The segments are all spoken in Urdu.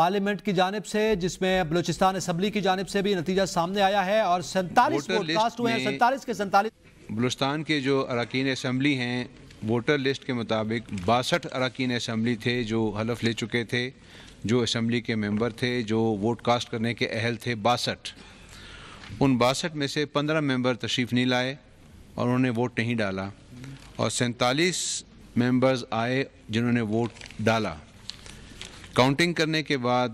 پارلیمنٹ کی جانب سے، جس میں بلوچستان اسمبلی کی جانب سے بھی نتیجہ سامنے آیا ہے اور 47 ووٹ کاسٹ ہوئے ہیں، 47 کے 47۔ بلوچستان کے جو اراکین اسمبلی ہیں، ووٹر لسٹ کے مطابق 62 اراکین اسمبلی تھے جو حلف لے چکے تھے، جو اسمبلی کے ممبر تھے، جو ووٹ کاسٹ کرنے کے اہل تھے 62۔ ان 62 میں سے 15 ممبر تشریف نہیں لائے اور انہوں نے ووٹ نہیں ڈالا، اور 47 ممبرز آئے جنہوں نے ووٹ ڈالا۔ کاؤنٹنگ کرنے کے بعد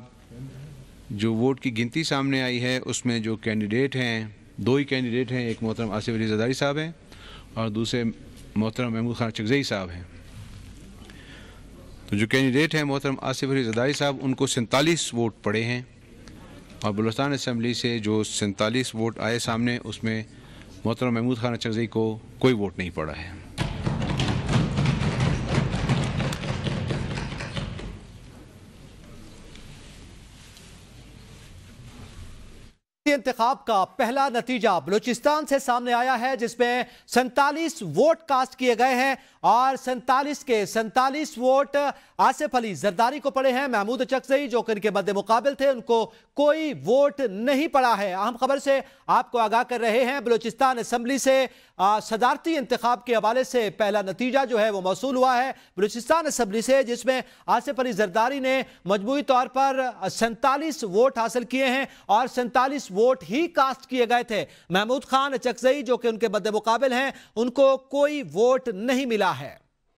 جو ووٹ کی گنتی سامنے آئی ہے، اس میں جو کینڈیڈیٹ ہیں، 2 ہی کینڈیڈیٹ ہیں، ایک محترم آصف علی زرداری صاحب ہیں اور دوسرے محترم محمود خان چکزئی صاحب ہیں۔ تو جو کینڈیڈیٹ ہیں محترم آصف علی زرداری صاحب، ان کو 47 ووٹ پڑے ہیں، اور بلوچستان اسمبلی سے جو 47 ووٹ آئے سامنے، اس میں محترم محمود خان چکزئی کو کوئی ووٹ نہیں پڑا ہے۔ انتخاب کا پہلا نتیجہ بلوچستان سے سامنے آیا ہے، جس میں 47 ووٹ کاسٹ کیے گئے ہیں اور 47 کے 47 ووٹ آصف علی زرداری کو پڑے ہیں۔ محمود چکزئی جو کہ ان کے مد مقابل تھے، ان کو کوئی ووٹ نہیں پڑا ہے۔ اہم خبر سے آپ کو آگاہ کر رہے ہیں، بلوچستان اسمبلی سے صدارتی انتخاب کے حوالے سے پہلا نتیجہ جو ہے وہ موصول ہوا ہے بلوچستان اسمبلی سے، جس میں آصف علی زرداری نے مجموعی طور پر 47 ووٹ حاصل کیے ہیں اور 47 ووٹ ہی کاسٹ کیے گئے تھے۔ محمود خان چکزئی جو کہ ان کے مد مقابل ہیں، ان کو کوئی ووٹ نہیں ملا ہے۔